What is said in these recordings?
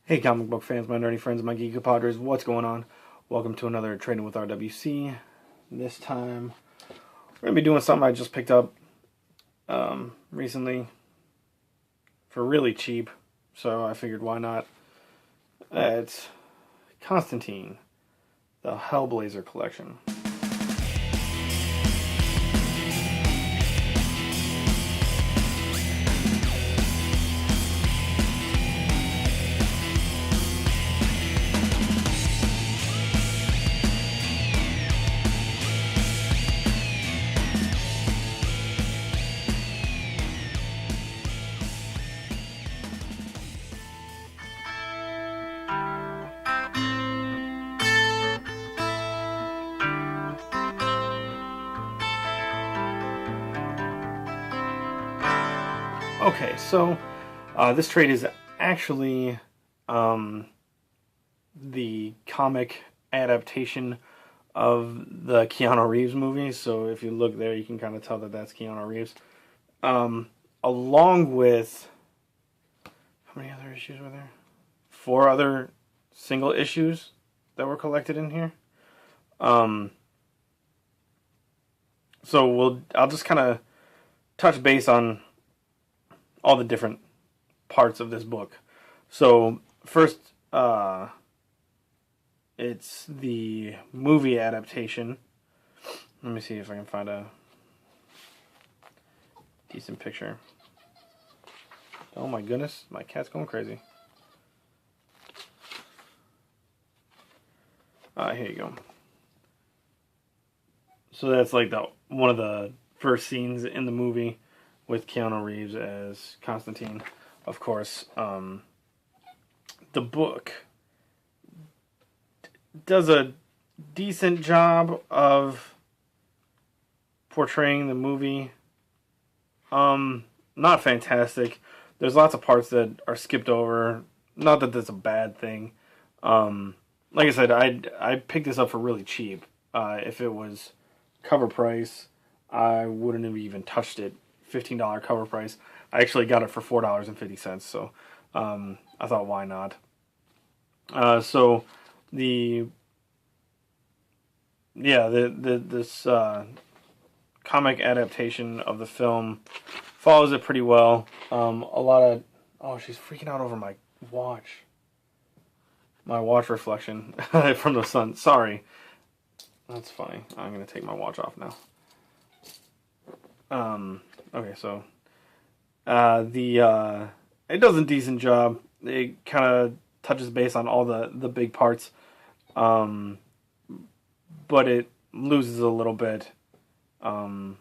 Hey comic book fans, my nerdy friends, my geek compadres, what's going on? Welcome to another Trading with RWC. This time, we're going to be doing something I just picked up recently for really cheap, so I figured why not. It's Constantine, the Hellblazer collection. Okay, so this trade is actually the comic adaptation of the Keanu Reeves movie. So if you look there, you can kind of tell that that's Keanu Reeves. Along with, how many other issues were there? 4 other single issues that were collected in here. So I'll just kind of touch base on all the different parts of this book. So first, it's the movie adaptation. Let me see if I can find a decent picture. Oh my goodness, my cat's going crazy. Here you go. So that's like one of the first scenes in the movie with Keanu Reeves as Constantine. Of course, the book does a decent job of portraying the movie. Not fantastic. There's lots of parts that are skipped over. Not that that's a bad thing. Like I said, I picked this up for really cheap. If it was cover price, I wouldn't have even touched it. $15 cover price. I actually got it for $4.50, so I thought, why not? So this comic adaptation of the film follows it pretty well. A lot of she's freaking out over my watch reflection from the sun. Sorry, that's funny. I'm gonna take my watch off now. Okay, so it does a decent job. It kind of touches base on all the big parts, but it loses a little bit from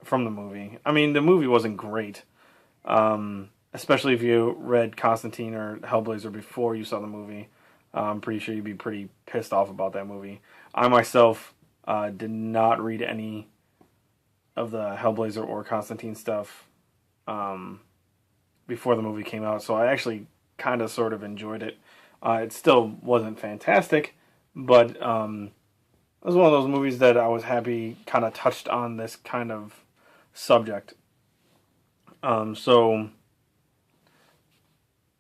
the movie. I mean, the movie wasn't great, especially if you read Constantine or Hellblazer before you saw the movie. I'm pretty sure you'd be pretty pissed off about that movie. I myself did not read any of the Hellblazer or Constantine stuff before the movie came out, so I actually kind of sort of enjoyed it. It still wasn't fantastic, but it was one of those movies that I was happy kind of touched on this kind of subject. So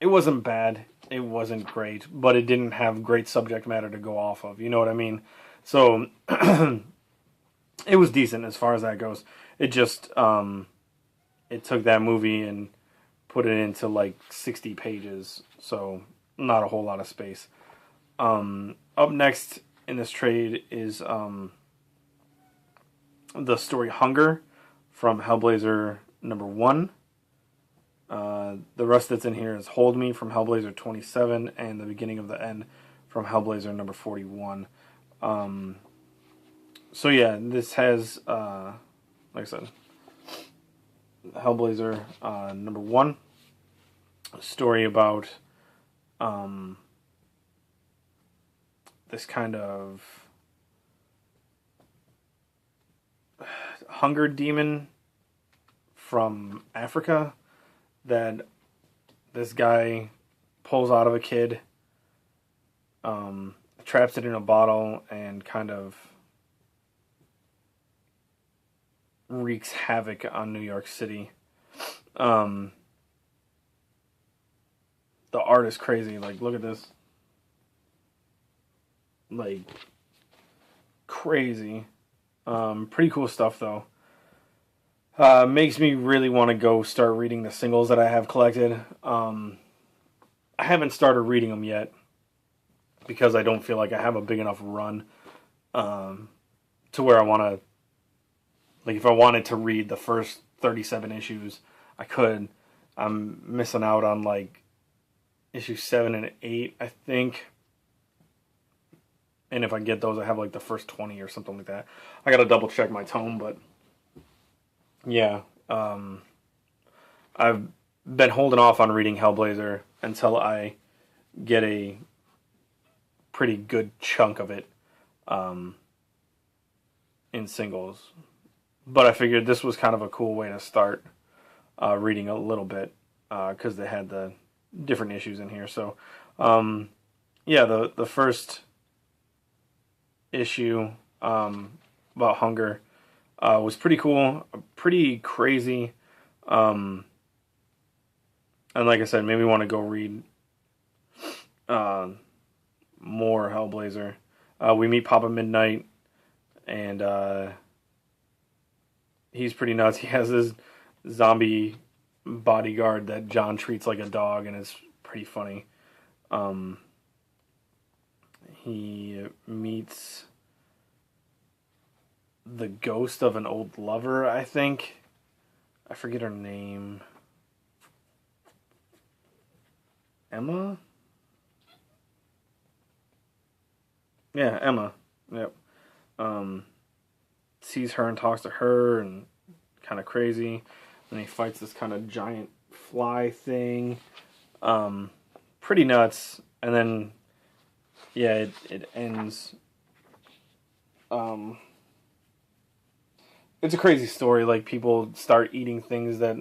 it wasn't bad, it wasn't great, but it didn't have great subject matter to go off of, you know what I mean? So it was decent as far as that goes. It just it took that movie and put it into like 60 pages, so not a whole lot of space. Up next in this trade is the story Hunger from Hellblazer number 1. The rest that's in here is Hold Me from Hellblazer 27 and The Beginning of the End from Hellblazer number 41. So yeah, this has, like I said, Hellblazer number 1, a story about this kind of hunger demon from Africa that this guy pulls out of a kid, traps it in a bottle, and kind of wreaks havoc on New York City. art is crazy. Like, look at this. Like, crazy. Pretty cool stuff, though. Makes me really want to go start reading the singles that I have collected. I haven't started reading them yet because I don't feel like I have a big enough run to where I want to... Like, if I wanted to read the first 37 issues, I could. I'm missing out on, like, issue 7 and 8, I think. And if I get those, I have, like, the first 20 or something like that. I gotta double check my tome, but... Yeah. I've been holding off on reading Hellblazer until I get a pretty good chunk of it in singles. But I figured this was kind of a cool way to start reading a little bit because they had the different issues in here. So, yeah, the first issue about hunger was pretty cool, pretty crazy. And like I said, maybe want to go read more Hellblazer. We meet Papa Midnight, and he's pretty nuts. He has this zombie bodyguard that John treats like a dog, and it's pretty funny. He meets the ghost of an old lover, I think. I forget her name. Emma? Yeah, Emma. Yep. Sees her and talks to her, and kind of crazy. Then he fights this kind of giant fly thing. Pretty nuts. And then, yeah, it ends. It's a crazy story. Like, people start eating things that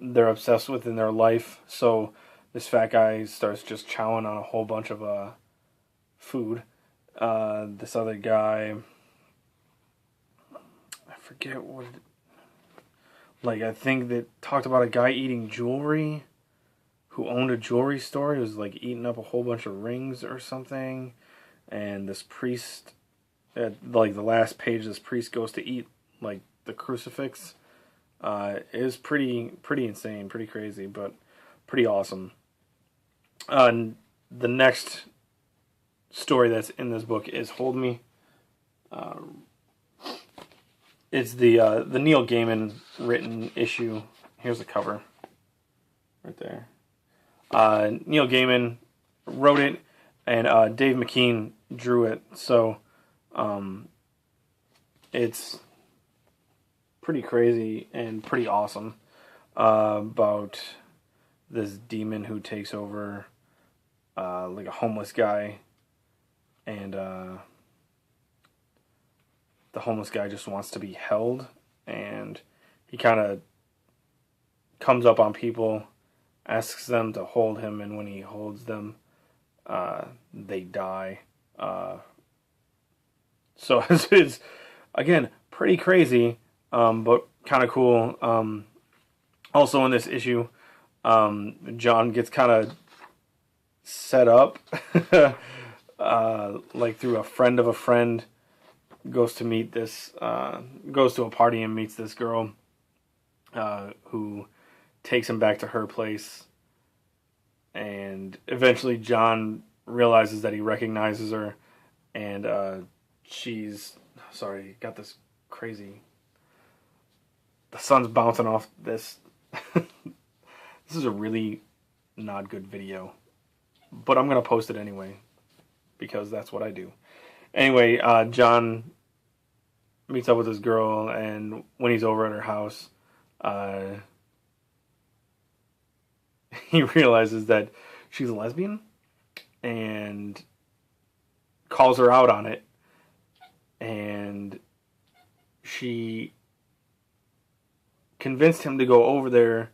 they're obsessed with in their life. So this fat guy starts just chowing on a whole bunch of food. This other guy, I forget what. Like, I think that talked about a guy eating jewelry, who owned a jewelry store. He was like eating up a whole bunch of rings or something. And this priest, at like the last page, this priest goes to eat like the crucifix. It is pretty insane, pretty crazy, but pretty awesome. The next story that's in this book is Hold Me. It's the Neil Gaiman written issue. Here's the cover, right there. Neil Gaiman wrote it, and Dave McKean drew it. So it's pretty crazy and pretty awesome about this demon who takes over like a homeless guy, and the homeless guy just wants to be held, and he kind of comes up on people, asks them to hold him, and when he holds them, they die. So it's again pretty crazy, but kind of cool. Also in this issue, John gets kind of set up like through a friend of a friend. Goes to a party and meets this girl who takes him back to her place, and eventually John realizes that he recognizes her, and she's got this crazy, the sun's bouncing off this. This is a really not good video, but I'm gonna post it anyway because that's what I do. Anyway, John meets up with this girl, and when he's over at her house, he realizes that she's a lesbian and calls her out on it. And she convinced him to go over there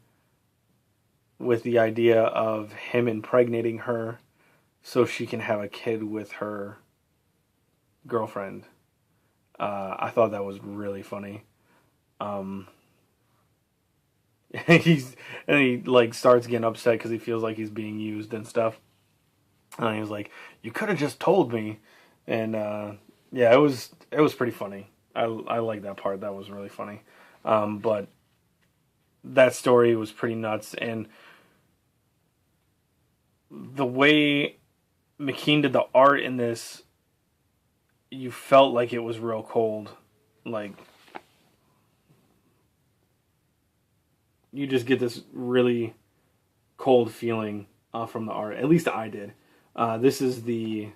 with the idea of him impregnating her so she can have a kid with her girlfriend. I thought that was really funny. he like starts getting upset because he feels like he's being used and stuff. And he was like, "You could have just told me." And yeah, it was pretty funny. I like that part. That was really funny. But that story was pretty nuts, and the way McKean did the art in this, you felt like it was real cold. Like, you just get this really cold feeling from the art. At least I did. This is the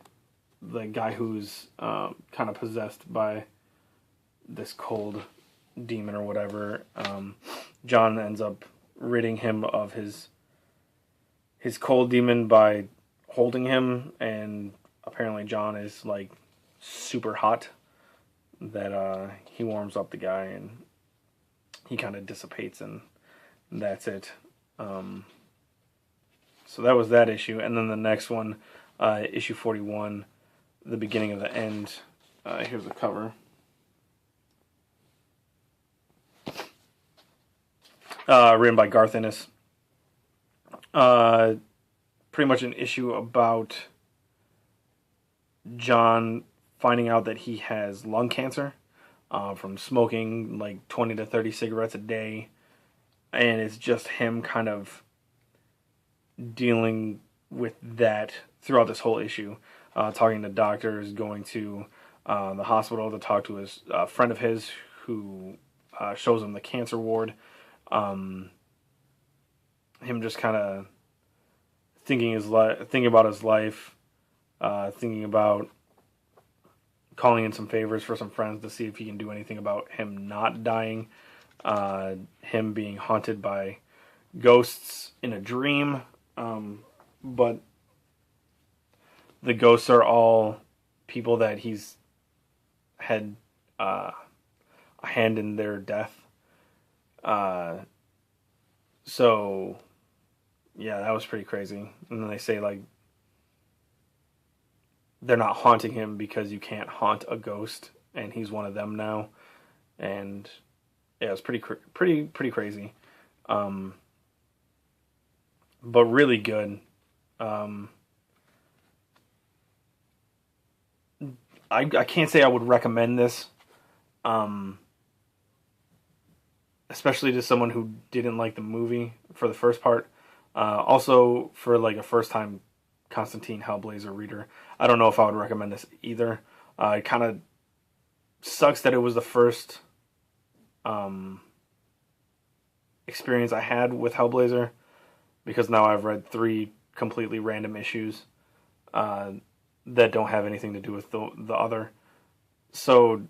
guy who's kind of possessed by this cold demon or whatever. John ends up ridding him of his cold demon by holding him, and apparently John is like super hot, that he warms up the guy and he kind of dissipates, and that's it. So that was that issue. And then the next one, issue 41, the beginning of the end. Here's the cover. Written by Garth Ennis. Pretty much an issue about John finding out that he has lung cancer from smoking like 20 to 30 cigarettes a day. And it's just him kind of dealing with that throughout this whole issue. Talking to doctors, going to the hospital to talk to his friend of his who shows him the cancer ward. Him just kind of thinking about his life, thinking about calling in some favors for some friends to see if he can do anything about him not dying, him being haunted by ghosts in a dream, but the ghosts are all people that he's had a hand in their death. So yeah, that was pretty crazy. And then they say like they're not haunting him because you can't haunt a ghost, and he's one of them now. And yeah, it's pretty crazy, but really good. I can't say I would recommend this, especially to someone who didn't like the movie for the first part. Also, for like a first-time Constantine Hellblazer reader, I don't know if I would recommend this either. It kind of sucks that it was the first experience I had with Hellblazer, because now I've read 3 completely random issues that don't have anything to do with the other. So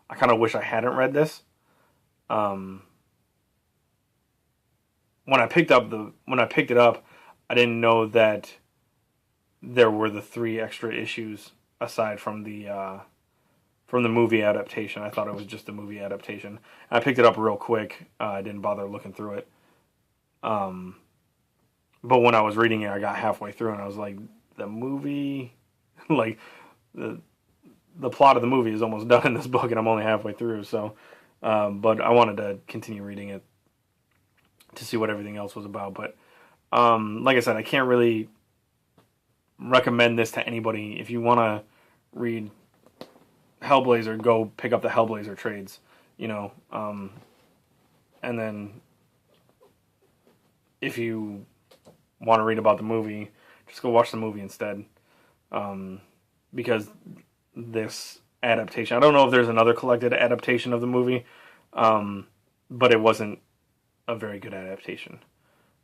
I kind of wish I hadn't read this. When I picked it up, I didn't know that there were the 3 extra issues aside from the movie adaptation. I thought it was just a movie adaptation. I picked it up real quick. I didn't bother looking through it. But when I was reading it, I got halfway through and I was like, the movie, like the plot of the movie is almost done in this book, and I'm only halfway through. So, but I wanted to continue reading it to see what everything else was about. But like I said, I can't really recommend this to anybody. If you want to read Hellblazer, go pick up the Hellblazer trades, and then if you want to read about the movie, just go watch the movie instead, because this adaptation, I don't know if there's another collected adaptation of the movie, but it wasn't a very good adaptation.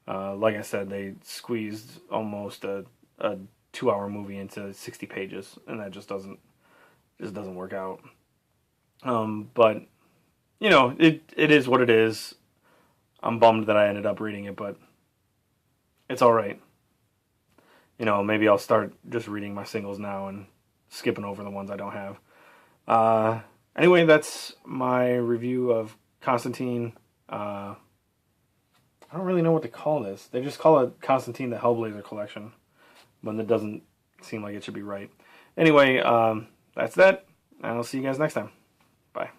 Like I said, they squeezed almost a 2-hour movie into 60 pages, and that just doesn't work out. But it is what it is. I'm bummed that I ended up reading it, but it's all right. Maybe I'll start just reading my singles now and skipping over the ones I don't have. Anyway, that's my review of Constantine. I don't really know what to call this. They just call it Constantine the Hellblazer collection, but it doesn't seem like it should be right. Anyway, that's that. And I'll see you guys next time. Bye.